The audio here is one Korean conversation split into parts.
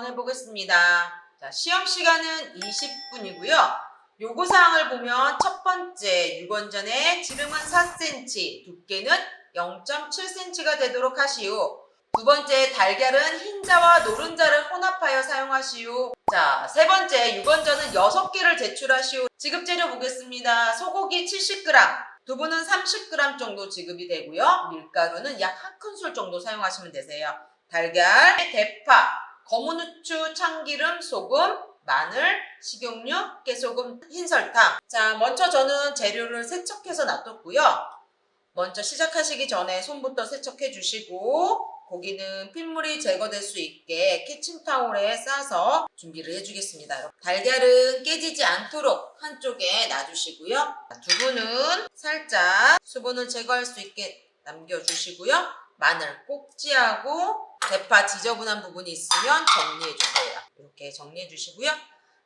한번 해보겠습니다. 자, 시험 시간은 20분이고요. 요구사항을 보면 첫 번째, 유건전의 지름은 4cm, 두께는 0.7cm가 되도록 하시오. 두 번째, 달걀은 흰자와 노른자를 혼합하여 사용하시오. 자, 세 번째, 유건전은 6개를 제출하시오. 지급재료 보겠습니다. 소고기 70g, 두부는 30g 정도 지급이 되고요. 밀가루는 약 1큰술 정도 사용하시면 되세요. 달걀, 대파, 검은 후추, 참기름, 소금, 마늘, 식용유, 깨소금, 흰설탕. 자, 먼저 저는 재료를 세척해서 놔뒀고요. 먼저 시작하시기 전에 손부터 세척해 주시고 고기는 핏물이 제거될 수 있게 키친타올에 싸서 준비를 해주겠습니다. 달걀은 깨지지 않도록 한쪽에 놔주시고요. 두부는 살짝 수분을 제거할 수 있게 남겨주시고요. 마늘 꼭지하고 대파 지저분한 부분이 있으면 정리해주세요. 이렇게 정리해주시고요.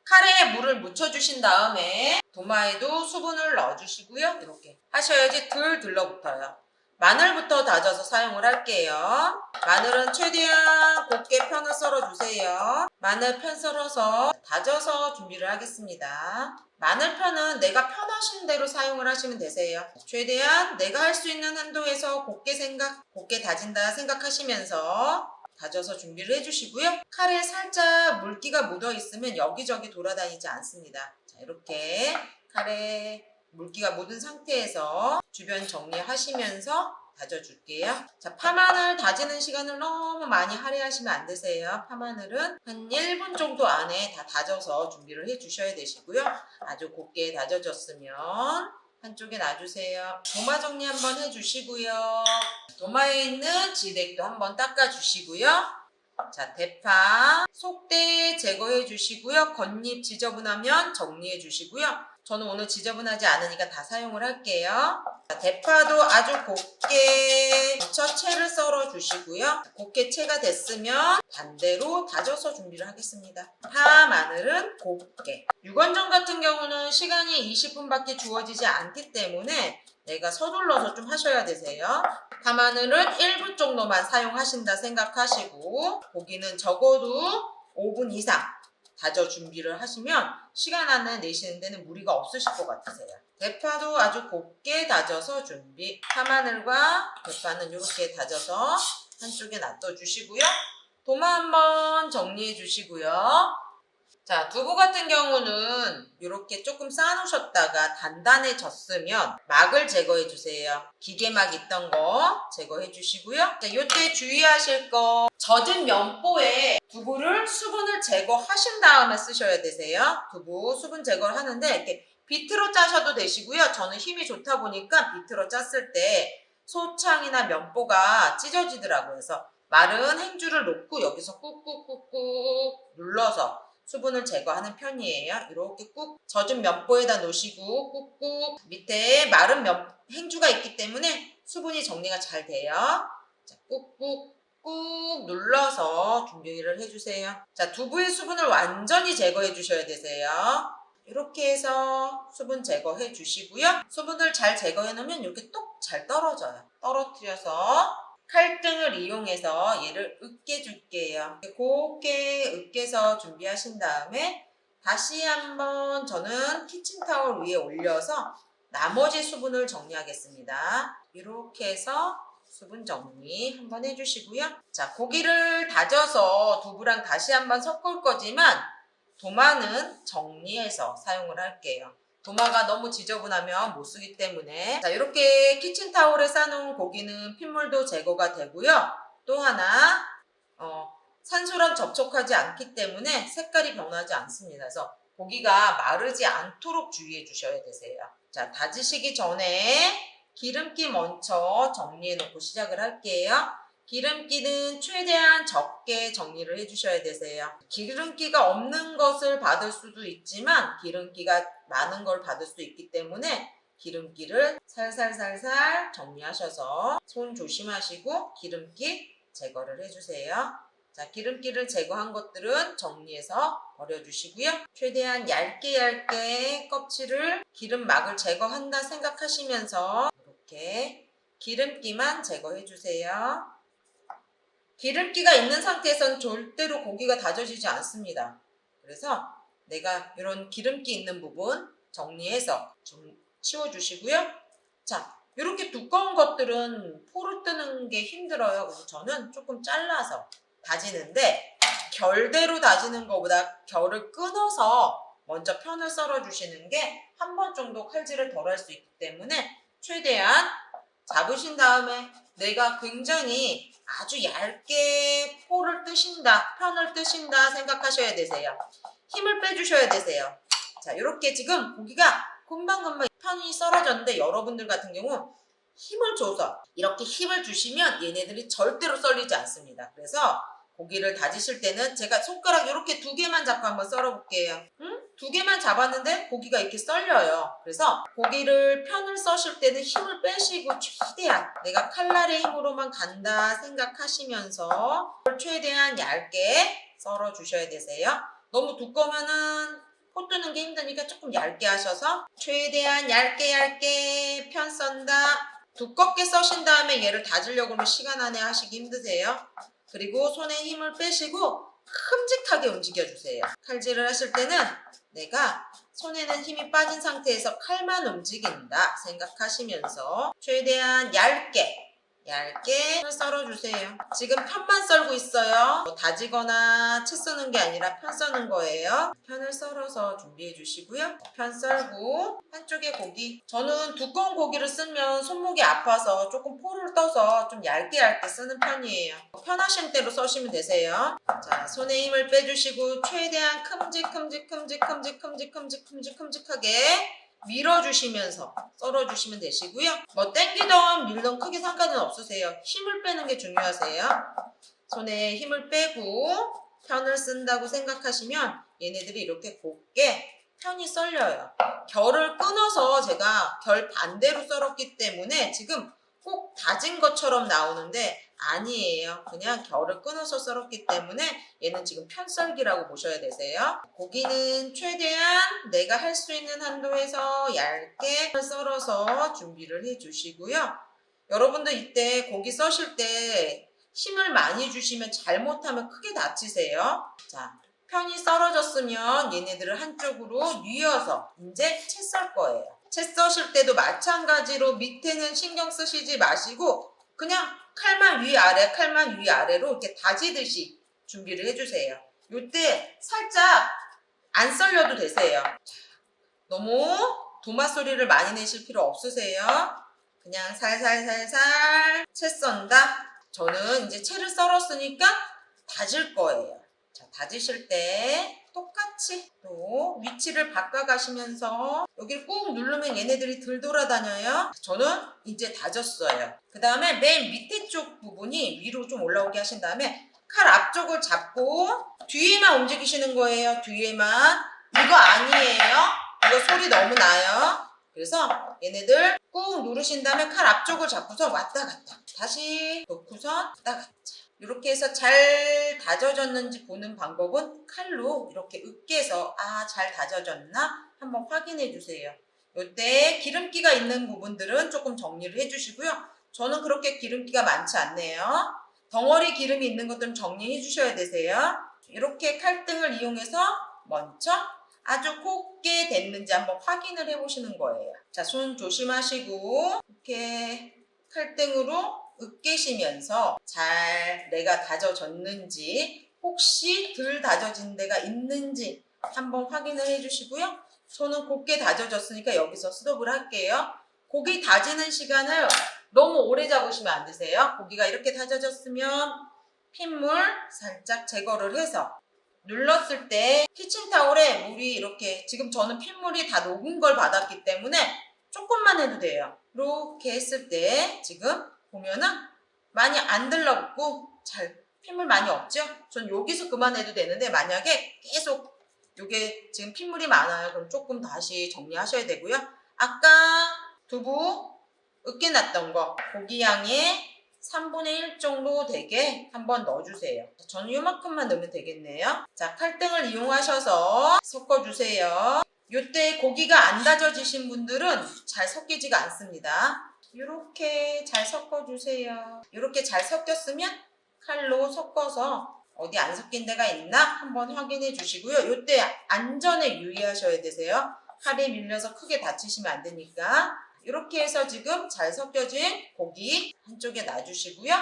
카레에 물을 묻혀주신 다음에 도마에도 수분을 넣어주시고요. 이렇게 하셔야지 덜 들러붙어요. 마늘부터 다져서 사용을 할게요. 마늘은 최대한 곱게 편을 썰어주세요. 마늘 편 썰어서 다져서 준비를 하겠습니다. 마늘편은 내가 편하신 대로 사용을 하시면 되세요. 최대한 내가 할 수 있는 한도에서 곱게 다진다 생각하시면서 다져서 준비를 해주시고요. 칼에 살짝 물기가 묻어 있으면 여기저기 돌아다니지 않습니다. 자, 이렇게 칼에 물기가 묻은 상태에서 주변 정리하시면서 다져줄게요. 자, 파마늘 다지는 시간을 너무 많이 할애하시면 안 되세요. 파마늘은 한 1분 정도 안에 다 다져서 준비를 해주셔야 되시고요. 아주 곱게 다져졌으면 한쪽에 놔주세요. 도마 정리 한번 해주시고요. 도마에 있는 지렉도 한번 닦아주시고요. 자, 대파 속대 제거해 주시고요. 겉잎 지저분하면 정리해 주시고요. 저는 오늘 지저분하지 않으니까 다 사용을 할게요. 자, 대파도 아주 곱게 무쳐 채를 썰어 주시고요. 곱게 채가 됐으면 반대로 다져서 준비를 하겠습니다. 파, 마늘은 곱게. 유건전 같은 경우는 시간이 20분밖에 주어지지 않기 때문에 내가 서둘러서 좀 하셔야 되세요. 파마늘은 1분 정도만 사용하신다 생각하시고 고기는 적어도 5분 이상 다져 준비를 하시면 시간 안에 내시는 데는 무리가 없으실 것 같으세요. 대파도 아주 곱게 다져서 준비. 파마늘과 대파는 이렇게 다져서 한쪽에 놔둬 주시고요. 도마 한번 정리해 주시고요. 자, 두부 같은 경우는 이렇게 조금 쌓아놓으셨다가 단단해졌으면 막을 제거해 주세요. 기계막 있던 거 제거해 주시고요. 자, 이때 주의하실 거, 젖은 면보에 두부를 수분을 제거하신 다음에 쓰셔야 되세요. 두부 수분 제거를 하는데 이렇게 비트로 짜셔도 되시고요. 저는 힘이 좋다 보니까 비트로 짰을 때 소창이나 면보가 찢어지더라고요. 그래서 마른 행주를 놓고 여기서 꾹꾹꾹꾹 눌러서 수분을 제거하는 편이에요. 이렇게 꾹 젖은 면보에다 놓으시고 꾹꾹 밑에 마른 행주가 있기 때문에 수분이 정리가 잘 돼요. 자, 꾹꾹 꾹 눌러서 준비를 해주세요. 자, 두부의 수분을 완전히 제거해 주셔야 되세요. 이렇게 해서 수분 제거해 주시고요. 수분을 잘 제거해 놓으면 이렇게 똑 잘 떨어져요. 떨어뜨려서 칼등을 이용해서 얘를 으깨줄게요. 곱게 으깨서 준비하신 다음에 다시 한번 저는 키친타올 위에 올려서 나머지 수분을 정리하겠습니다. 이렇게 해서 수분 정리 한번 해주시고요. 자, 고기를 다져서 두부랑 다시 한번 섞을 거지만 도마는 정리해서 사용을 할게요. 도마가 너무 지저분하면 못 쓰기 때문에. 자, 이렇게 키친타올에 싸놓은 고기는 핏물도 제거가 되고요. 또 하나 산소랑 접촉하지 않기 때문에 색깔이 변하지 않습니다. 그래서 고기가 마르지 않도록 주의해 주셔야 되세요. 자, 다지시기 전에 기름기 먼저 정리해 놓고 시작을 할게요. 기름기는 최대한 적게 정리를 해주셔야 되세요. 기름기가 없는 것을 받을 수도 있지만 기름기가 많은 걸 받을 수 있기 때문에 기름기를 살살살살 정리하셔서 손 조심하시고 기름기 제거를 해주세요. 자, 기름기를 제거한 것들은 정리해서 버려주시고요. 최대한 얇게 껍질을 기름막을 제거한다 생각하시면서 이렇게 기름기만 제거해주세요. 기름기가 있는 상태에서는 절대로 고기가 다져지지 않습니다. 그래서 내가 이런 기름기 있는 부분 정리해서 좀 치워주시고요. 자, 이렇게 두꺼운 것들은 포를 뜨는 게 힘들어요. 그래서 저는 조금 잘라서 다지는데, 결대로 다지는 것보다 결을 끊어서 먼저 편을 썰어 주시는 게 한 번 정도 칼질을 덜 할 수 있기 때문에 최대한 잡으신 다음에 내가 굉장히 아주 얇게 포를 뜨신다, 편을 뜨신다 생각하셔야 되세요. 힘을 빼주셔야 되세요. 자, 이렇게 지금 고기가 금방금방 편이 썰어졌는데, 여러분들 같은 경우 힘을 줘서 이렇게 힘을 주시면 얘네들이 절대로 썰리지 않습니다. 그래서 고기를 다지실 때는 제가 손가락 이렇게 2개만 잡고 한번 썰어 볼게요. 2개만 잡았는데 고기가 이렇게 썰려요. 그래서 고기를 편을 써실 때는 힘을 빼시고 최대한 내가 칼날의 힘으로만 간다 생각하시면서 최대한 얇게 썰어 주셔야 되세요. 너무 두꺼우면은 포 뜨는 게 힘드니까 조금 얇게 하셔서 최대한 얇게 편 썬다. 두껍게 써신 다음에 얘를 다지려고 하면 시간 안에 하시기 힘드세요. 그리고 손에 힘을 빼시고 큼직하게 움직여주세요. 칼질을 하실 때는 내가 손에는 힘이 빠진 상태에서 칼만 움직인다 생각하시면서 최대한 얇게 썰어주세요. 지금 편만 썰고 있어요. 다지거나 채 써는 게 아니라 편 써는 거예요. 편을 썰어서 준비해 주시고요. 편 썰고 한쪽에 고기, 저는 두꺼운 고기를 쓰면 손목이 아파서 조금 포를 떠서 좀 얇게 쓰는 편이에요. 편하신 대로 써시면 되세요. 자, 손에 힘을 빼주시고 최대한 큼직하게 밀어주시면서 썰어주시면 되시고요. 뭐 땡기던 밀던 크게 상관은 없으세요. 힘을 빼는 게 중요하세요. 손에 힘을 빼고 편을 쓴다고 생각하시면 얘네들이 이렇게 곱게 편이 썰려요. 결을 끊어서 제가 결 반대로 썰었기 때문에 지금 꼭 다진 것처럼 나오는데 아니에요. 그냥 결을 끊어서 썰었기 때문에 얘는 지금 편썰기라고 보셔야 되세요. 고기는 최대한 내가 할 수 있는 한도에서 얇게 썰어서 준비를 해주시고요. 여러분들 이때 고기 써실 때 힘을 많이 주시면 잘못하면 크게 다치세요. 자, 편이 썰어졌으면 얘네들을 한쪽으로 뉘어서 이제 채 썰 거예요. 채 써실 때도 마찬가지로 밑에는 신경 쓰시지 마시고 그냥 칼만 위아래로 이렇게 다지듯이 준비를 해주세요. 이때 살짝 안 썰려도 되세요. 너무 도마 소리를 많이 내실 필요 없으세요. 그냥 살살 채 썬다. 저는 이제 채를 썰었으니까 다질 거예요. 자, 다지실 때 똑같이 또 위치를 바꿔가시면서 여기를 꾹 누르면 얘네들이 들 돌아다녀요. 저는 이제 다졌어요. 그 다음에 맨 밑에 쪽 부분이 위로 좀 올라오게 하신 다음에 칼 앞쪽을 잡고 뒤에만 움직이시는 거예요. 뒤에만. 이거 아니에요. 이거 소리 너무 나요. 그래서 얘네들 꾹 누르신 다음에 칼 앞쪽을 잡고서 왔다 갔다 다시 놓고서 왔다 갔다. 이렇게 해서 잘 다져졌는지 보는 방법은 칼로 이렇게 으깨서 잘 다져졌나 한번 확인해 주세요. 이때 기름기가 있는 부분들은 조금 정리를 해주시고요. 저는 그렇게 기름기가 많지 않네요. 덩어리 기름이 있는 것들은 정리해 주셔야 되세요. 이렇게 칼등을 이용해서 먼저 아주 곱게 됐는지 한번 확인을 해보시는 거예요. 자, 손 조심하시고 이렇게 칼등으로 으깨시면서 잘 내가 다져졌는지 혹시 덜 다져진 데가 있는지 한번 확인을 해주시고요. 손은 곱게 다져졌으니까 여기서 스톱을 할게요. 고기 다지는 시간을 너무 오래 잡으시면 안 되세요. 고기가 이렇게 다져졌으면 핏물 살짝 제거를 해서 눌렀을 때 키친타올에 물이 이렇게 지금 저는 핏물이 다 녹은 걸 받았기 때문에 조금만 해도 돼요. 이렇게 했을 때 지금 보면은 많이 안 들러붙고 잘 핏물 많이 없죠? 전 여기서 그만해도 되는데 만약에 계속 이게 지금 핏물이 많아요. 그럼 조금 다시 정리하셔야 되고요. 아까 두부 으깨놨던 거 고기 양의 3분의 1 정도 되게 한번 넣어주세요. 저는 이만큼만 넣으면 되겠네요. 자, 칼등을 이용하셔서 섞어주세요. 이때 고기가 안 다져지신 분들은 잘 섞이지가 않습니다. 이렇게 잘 섞어주세요. 이렇게 잘 섞였으면 칼로 섞어서 어디 안 섞인 데가 있나 한번 확인해 주시고요. 이때 안전에 유의하셔야 되세요. 칼이 밀려서 크게 다치시면 안 되니까. 이렇게 해서 지금 잘 섞여진 고기 한쪽에 놔주시고요.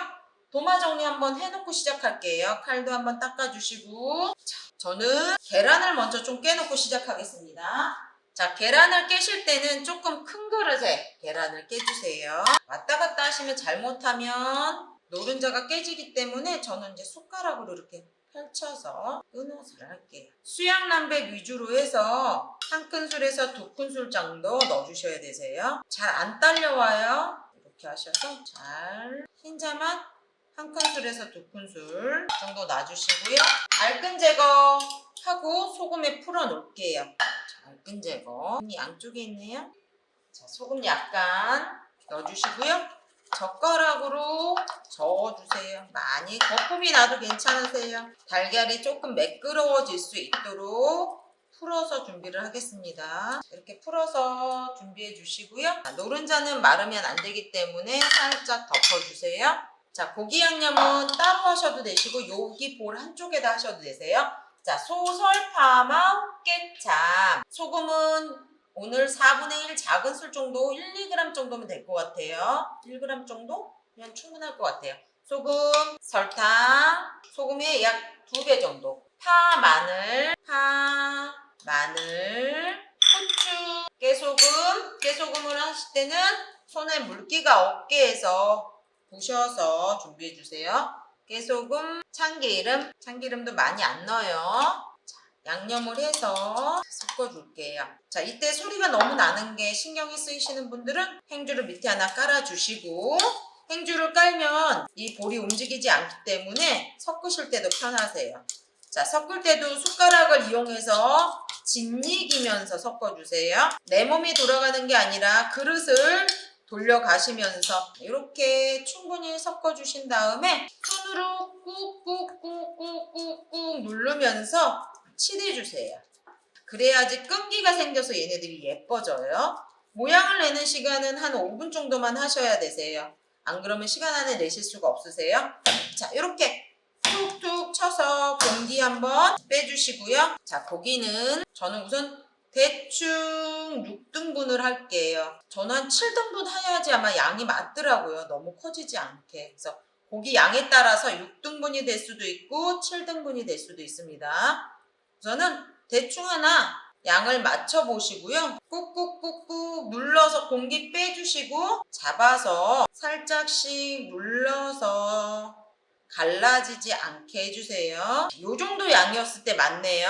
도마 정리 한번 해놓고 시작할게요. 칼도 한번 닦아주시고. 자, 저는 계란을 먼저 좀 깨놓고 시작하겠습니다. 자, 계란을 깨실 때는 조금 큰 그릇에 계란을 깨주세요. 왔다 갔다 하시면 잘못하면 노른자가 깨지기 때문에 저는 이제 숟가락으로 이렇게 펼쳐서 끊어서 할게요. 수양남백 위주로 해서 한 큰술에서 두 큰술 정도 넣어주셔야 되세요. 잘 안 딸려와요. 이렇게 하셔서 잘 흰자만 한 큰술에서 두 큰술 정도 놔주시고요. 알끈 제거하고 소금에 풀어 놓을게요. 자, 알끈 제거 양쪽에 있네요. 자, 소금 약간 넣어주시고요. 젓가락으로 저어주세요. 많이 거품이 나도 괜찮으세요. 달걀이 조금 매끄러워질 수 있도록 풀어서 준비를 하겠습니다. 이렇게 풀어서 준비해 주시고요. 노른자는 마르면 안 되기 때문에 살짝 덮어주세요. 자, 고기 양념은 따로 하셔도 되시고 여기 볼 한쪽에다 하셔도 되세요. 자, 소설파마 깨참 소금은 오늘 4분의 1 작은 술 정도 1, 2g 정도면 될 것 같아요. 1g 정도면 충분할 것 같아요. 소금, 설탕, 소금의 약 2배 정도. 파, 마늘, 후추, 깨소금을 하실 때는 손에 물기가 없게 해서 부셔서 준비해 주세요. 깨소금, 참기름도 많이 안 넣어요. 양념을 해서 섞어줄게요. 자, 이때 소리가 너무 나는 게 신경이 쓰이시는 분들은 행주를 밑에 하나 깔아주시고 행주를 깔면 이 볼이 움직이지 않기 때문에 섞으실 때도 편하세요. 자, 섞을 때도 숟가락을 이용해서 짓이기면서 섞어주세요. 내 몸이 돌아가는 게 아니라 그릇을 돌려가시면서 이렇게 충분히 섞어주신 다음에 손으로 꾹꾹꾹꾹꾹꾹 누르면서 치대주세요. 그래야지 끈기가 생겨서 얘네들이 예뻐져요. 모양을 내는 시간은 한 5분 정도만 하셔야 되세요. 안 그러면 시간 안에 내실 수가 없으세요. 자, 이렇게 툭툭 쳐서 공기 한번 빼주시고요. 자, 고기는 저는 우선 대충 6등분을 할게요. 저는 한 7등분 해야지 아마 양이 맞더라고요. 너무 커지지 않게. 그래서 고기 양에 따라서 6등분이 될 수도 있고 7등분이 될 수도 있습니다. 우선은 대충 하나 양을 맞춰 보시고요. 꾹꾹꾹꾹 눌러서 공기 빼주시고 잡아서 살짝씩 눌러서 갈라지지 않게 해주세요. 이 정도 양이었을 때 맞네요.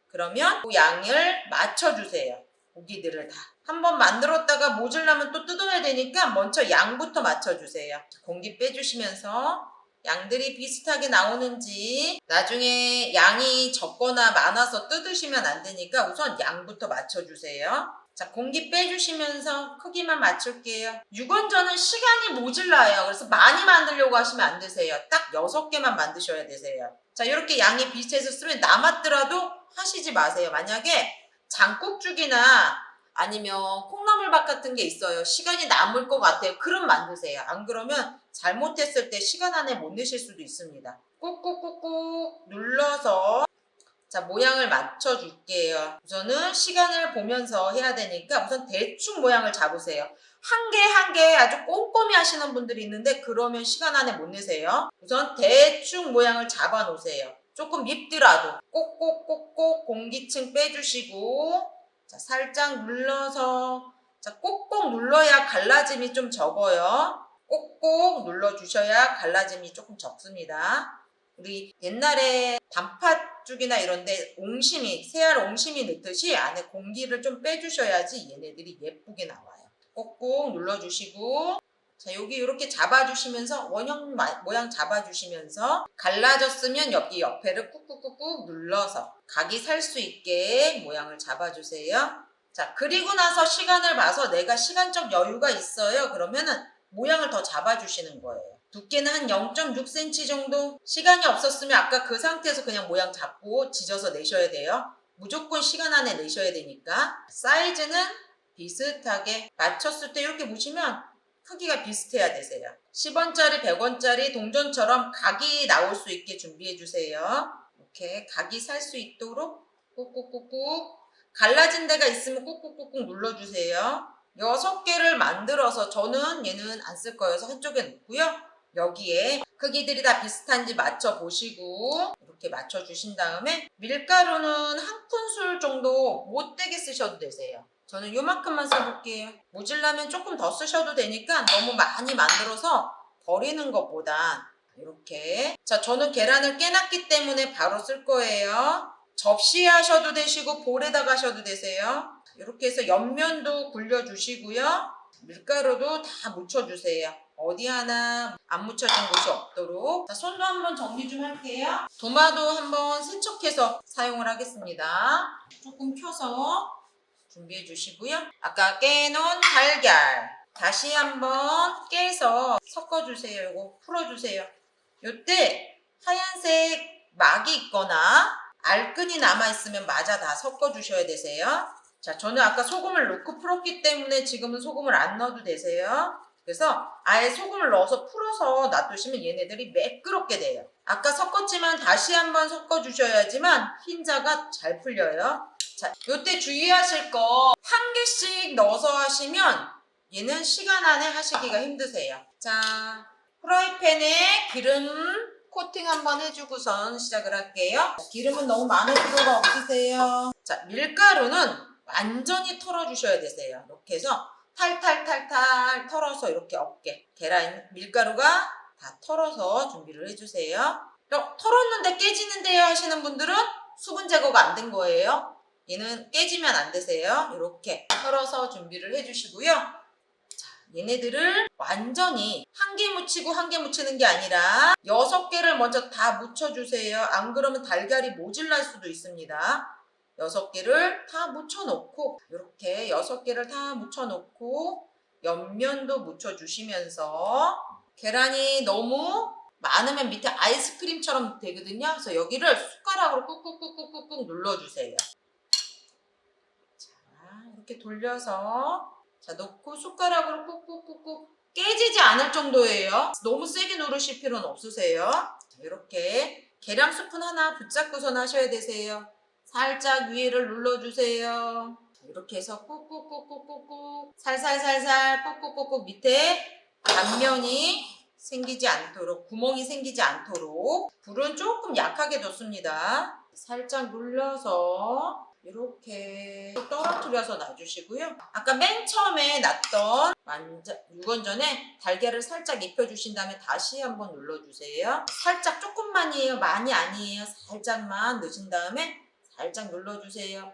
그러면 그 양을 맞춰주세요. 고기들을 다. 한번 만들었다가 모자라면 또 뜯어야 되니까 먼저 양부터 맞춰주세요. 공기 빼주시면서 양들이 비슷하게 나오는지 나중에 양이 적거나 많아서 뜯으시면 안 되니까 우선 양부터 맞춰주세요. 자, 공기 빼주시면서 크기만 맞출게요. 6원전은 시간이 모질라요. 그래서 많이 만들려고 하시면 안 되세요. 딱 6개만 만드셔야 되세요. 자, 이렇게 양이 비슷해서 쓰면 남았더라도 하시지 마세요. 만약에 장국죽이나 아니면 콩나물밥 같은 게 있어요. 시간이 남을 것 같아요. 그럼 만드세요. 안 그러면 잘못했을 때 시간 안에 못 내실 수도 있습니다. 꾹꾹꾹꾹 눌러서 자, 모양을 맞춰줄게요. 우선은 시간을 보면서 해야 되니까 우선 대충 모양을 잡으세요. 한 개 한 개 아주 꼼꼼히 하시는 분들이 있는데 그러면 시간 안에 못 내세요. 우선 대충 모양을 잡아 놓으세요. 조금 밉더라도 꼭꼭꼭꼭 공기층 빼주시고 자, 살짝 눌러서 자, 꼭꼭 눌러야 갈라짐이 좀 적어요. 꼭꼭 눌러주셔야 갈라짐이 조금 적습니다. 우리 옛날에 단팥죽이나 이런데 옹심이, 새알 옹심이 넣듯이 안에 공기를 좀 빼주셔야지 얘네들이 예쁘게 나와요. 꼭꼭 눌러주시고 자, 여기 이렇게 잡아주시면서 원형 모양 잡아주시면서 갈라졌으면 여기 옆에를 꾹꾹꾹꾹 눌러서 각이 살 수 있게 모양을 잡아주세요. 자, 그리고 나서 시간을 봐서 내가 시간적 여유가 있어요. 그러면은 모양을 더 잡아주시는 거예요. 두께는 한 0.6cm 정도. 시간이 없었으면 아까 그 상태에서 그냥 모양 잡고 지져서 내셔야 돼요. 무조건 시간 안에 내셔야 되니까. 사이즈는 비슷하게 맞췄을 때 이렇게 보시면 크기가 비슷해야 되세요. 10원짜리, 100원짜리 동전처럼 각이 나올 수 있게 준비해 주세요. 이렇게 각이 살 수 있도록 꾹꾹꾹꾹 갈라진 데가 있으면 꾹꾹꾹꾹 눌러주세요. 6개를 만들어서 저는 얘는 안 쓸 거여서 한쪽에 놓고요. 여기에 크기들이 다 비슷한지 맞춰보시고 이렇게 맞춰주신 다음에 밀가루는 한 큰술 정도 못되게 쓰셔도 되세요. 저는 요만큼만 써볼게요. 모질라면 조금 더 쓰셔도 되니까 너무 많이 만들어서 버리는 것보단 이렇게. 자, 저는 계란을 깨놨기 때문에 바로 쓸 거예요. 접시에 하셔도 되시고 볼에다가 하셔도 되세요. 이렇게 해서 옆면도 굴려주시고요. 밀가루도 다 묻혀주세요. 어디 하나 안 묻혀진 곳이 없도록. 자, 손도 한번 정리 좀 할게요. 도마도 한번 세척해서 사용을 하겠습니다. 조금 펴서 준비해 주시고요. 아까 깨놓은 달걀 다시 한번 깨서 섞어주세요. 이거 풀어주세요. 요때 하얀색 막이 있거나 알끈이 남아있으면 마저 다 섞어주셔야 되세요. 자, 저는 아까 소금을 넣고 풀었기 때문에 지금은 소금을 안 넣어도 되세요. 그래서 아예 소금을 넣어서 풀어서 놔두시면 얘네들이 매끄럽게 돼요. 아까 섞었지만 다시 한번 섞어주셔야지만 흰자가 잘 풀려요. 자, 요때 주의하실 거 한 개씩 넣어서 하시면 얘는 시간 안에 하시기가 힘드세요. 자, 프라이팬에 기름 코팅 한번 해주고선 시작을 할게요. 기름은 너무 많을 필요가 없으세요. 자, 밀가루는 완전히 털어주셔야 되세요. 이렇게 해서 탈탈탈탈 털어서 이렇게 없게. 계란 밀가루가 다 털어서 준비를 해주세요. 털었는데 깨지는데요 하시는 분들은 수분 제거가 안 된 거예요. 얘는 깨지면 안 되세요. 이렇게 털어서 준비를 해주시고요. 자, 얘네들을 완전히 한 개 묻히고 한 개 묻히는 게 아니라 6개를 먼저 다 묻혀주세요. 안 그러면 달걀이 모질랄 수도 있습니다. 6개를 다 묻혀놓고 이렇게 6개를 다 묻혀놓고 옆면도 묻혀주시면서 계란이 너무 많으면 밑에 아이스크림처럼 되거든요. 그래서 여기를 숟가락으로 꾹꾹꾹꾹꾹 눌러주세요. 자, 이렇게 돌려서 자, 놓고 숟가락으로 꾹꾹꾹꾹 깨지지 않을 정도예요. 너무 세게 누르실 필요는 없으세요. 자, 이렇게 계량 스푼 하나 붙잡고선 하셔야 되세요. 살짝 위에를 눌러주세요. 이렇게 해서 꾹꾹꾹꾹꾹꾹 살살살살 꾹꾹꾹꾹 밑에 단면이 생기지 않도록 구멍이 생기지 않도록 불은 조금 약하게 뒀습니다. 살짝 눌러서 이렇게 떨어뜨려서 놔주시고요. 아까 맨 처음에 놨던 유건전에 달걀을 살짝 입혀주신 다음에 다시 한번 눌러주세요. 살짝 조금만이에요. 많이 아니에요. 살짝만 넣으신 다음에 살짝 눌러주세요.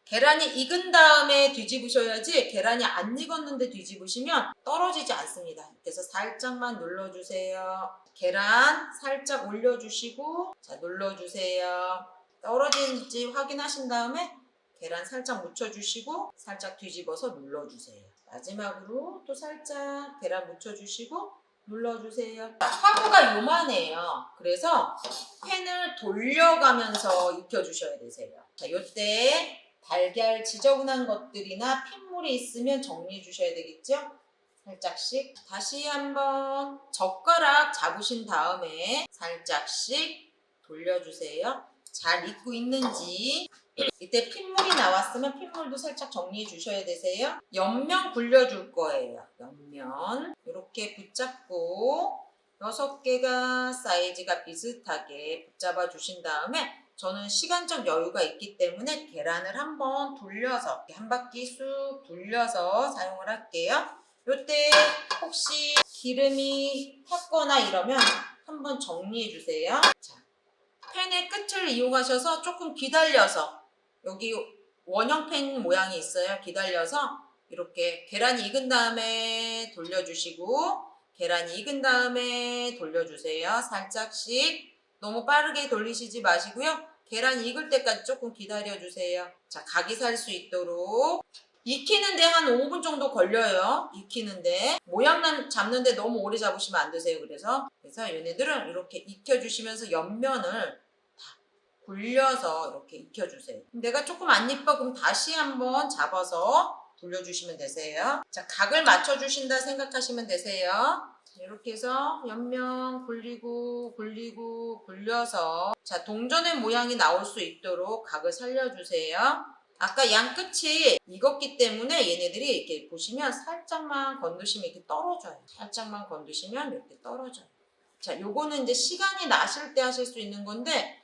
계란이 익은 다음에 뒤집으셔야지 계란이 안 익었는데 뒤집으시면 떨어지지 않습니다. 그래서 살짝만 눌러주세요. 계란 살짝 올려주시고 자 눌러주세요. 떨어지는지 확인하신 다음에 계란 살짝 묻혀주시고 살짝 뒤집어서 눌러주세요. 마지막으로 또 살짝 계란 묻혀주시고 눌러주세요. 화구가 요만해요. 그래서 팬을 돌려가면서 익혀주셔야 되세요. 자, 요때 달걀 지저분한 것들이나 핏물이 있으면 정리해 주셔야 되겠죠? 살짝씩 다시 한번 젓가락 잡으신 다음에 살짝씩 돌려주세요. 잘 익고 있는지. 이때 핏물이 나왔으면 핏물도 살짝 정리해 주셔야 되세요. 옆면 굴려줄 거예요. 옆면 이렇게 붙잡고 6개가 사이즈가 비슷하게 붙잡아 주신 다음에 저는 시간적 여유가 있기 때문에 계란을 한번 돌려서 한 바퀴 쑥 돌려서 사용을 할게요. 이때 혹시 기름이 탔거나 이러면 한번 정리해 주세요. 자, 팬의 끝을 이용하셔서 조금 기다려서 여기 원형팬 모양이 있어요. 기다려서 이렇게 계란이 익은 다음에 돌려주시고 계란이 익은 다음에 돌려주세요. 살짝씩 너무 빠르게 돌리시지 마시고요. 계란이 익을 때까지 조금 기다려주세요. 자, 각이 살 수 있도록 익히는데 한 5분 정도 걸려요. 익히는데 모양 잡는데 너무 오래 잡으시면 안 되세요. 그래서 얘네들은 이렇게 익혀주시면서 옆면을 굴려서 이렇게 익혀주세요. 내가 조금 안 예뻐 그럼 다시 한번 잡아서 돌려주시면 되세요. 자, 각을 맞춰주신다 생각하시면 되세요. 이렇게 해서 옆면 굴리고 굴려서 자, 동전의 모양이 나올 수 있도록 각을 살려주세요. 아까 양 끝이 익었기 때문에 얘네들이 이렇게 보시면 살짝만 건드시면 이렇게 떨어져요. 살짝만 건드시면 이렇게 떨어져요. 자, 요거는 이제 시간이 나실 때 하실 수 있는 건데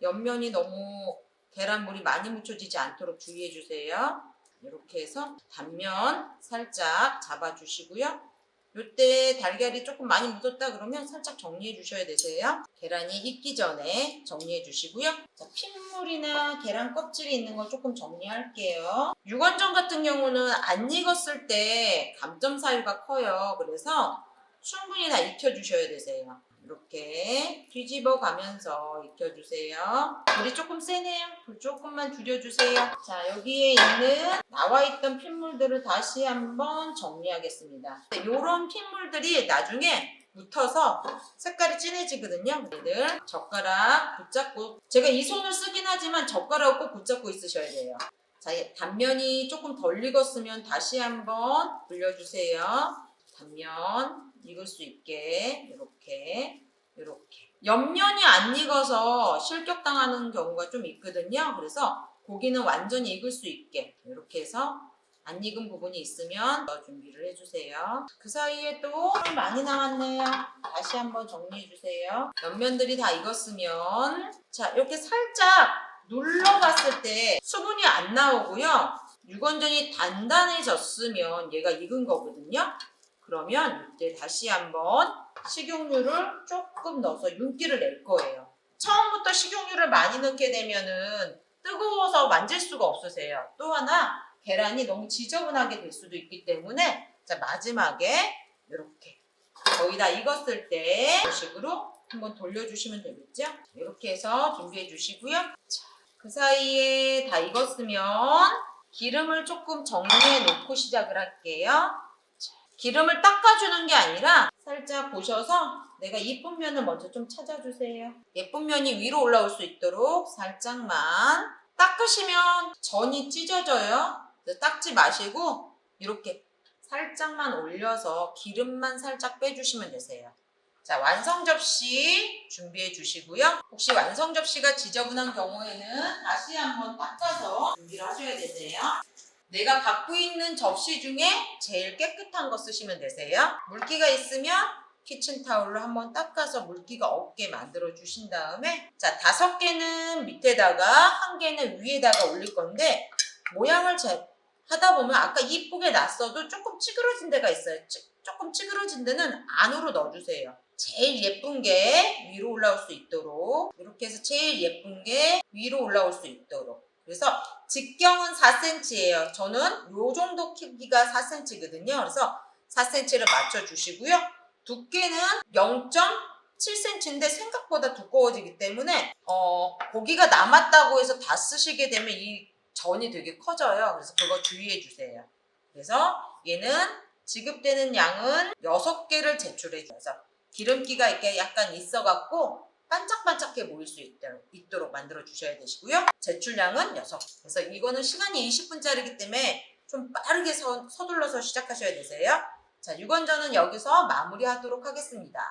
옆면이 너무 계란물이 많이 묻혀지지 않도록 주의해 주세요. 이렇게 해서 단면 살짝 잡아주시고요. 이때 달걀이 조금 많이 묻었다 그러면 살짝 정리해 주셔야 되세요. 계란이 익기 전에 정리해 주시고요. 자, 핏물이나 계란 껍질이 있는 거 조금 정리할게요. 육원전 같은 경우는 안 익었을 때 감점 사유가 커요. 그래서 충분히 다 익혀주셔야 되세요. 이렇게 뒤집어 가면서 익혀주세요. 불이 조금 세네요. 불 조금만 줄여주세요. 자, 여기에 있는 나와있던 핏물들을 다시 한번 정리하겠습니다. 이런 핏물들이 나중에 묻어서 색깔이 진해지거든요. 얘들 젓가락 붙잡고, 제가 이 손을 쓰긴 하지만 젓가락을 꼭 붙잡고 있으셔야 돼요. 자, 단면이 조금 덜 익었으면 다시 한번 불려주세요. 단면 익을 수 있게 이렇게 옆면이 안 익어서 실격당하는 경우가 좀 있거든요. 그래서 고기는 완전히 익을 수 있게 이렇게 해서 안 익은 부분이 있으면 준비를 해주세요. 그 사이에 또 많이 남았네요. 다시 한번 정리해주세요. 옆면들이 다 익었으면 자, 이렇게 살짝 눌러봤을 때 수분이 안 나오고요. 육원전이 단단해졌으면 얘가 익은 거거든요. 그러면 이제 다시 한번 식용유를 조금 넣어서 윤기를 낼 거예요. 처음부터 식용유를 많이 넣게 되면은 뜨거워서 만질 수가 없으세요. 또 하나 계란이 너무 지저분하게 될 수도 있기 때문에 자, 마지막에 이렇게 거의 다 익었을 때 이런 식으로 한번 돌려주시면 되겠죠? 이렇게 해서 준비해 주시고요. 자, 그 사이에 다 익었으면 기름을 조금 정리해 놓고 시작을 할게요. 기름을 닦아주는 게 아니라 살짝 보셔서 내가 이쁜 면을 먼저 좀 찾아주세요. 예쁜 면이 위로 올라올 수 있도록 살짝만 닦으시면 전이 찢어져요. 닦지 마시고 이렇게 살짝만 올려서 기름만 살짝 빼주시면 되세요. 자, 완성 접시 준비해 주시고요. 혹시 완성 접시가 지저분한 경우에는 다시 한번 닦아서 준비를 하셔야 되세요. 내가 갖고 있는 접시 중에 제일 깨끗한 거 쓰시면 되세요. 물기가 있으면 키친타올로 한번 닦아서 물기가 없게 만들어 주신 다음에 자, 5개는 밑에다가 1개는 위에다가 올릴 건데 모양을 하다 보면 아까 이쁘게 놨어도 조금 찌그러진 데가 있어요. 조금 찌그러진 데는 안으로 넣어주세요. 제일 예쁜 게 위로 올라올 수 있도록 이렇게 해서 제일 예쁜 게 위로 올라올 수 있도록 그래서 직경은 4cm예요. 저는 요 정도 크기가 4cm거든요. 그래서 4cm를 맞춰주시고요. 두께는 0.7cm인데 생각보다 두꺼워지기 때문에 고기가 남았다고 해서 다 쓰시게 되면 이 전이 되게 커져요. 그래서 그거 주의해 주세요. 그래서 얘는 지급되는 양은 6개를 제출해 줘서 기름기가 이렇게 약간 있어갖고 반짝반짝해 보일 수 있도록 만들어 주셔야 되시고요. 제출량은 6. 그래서 이거는 시간이 20분짜리이기 때문에 좀 빠르게 서둘러서 시작하셔야 되세요. 자, 육원전은 여기서 마무리하도록 하겠습니다.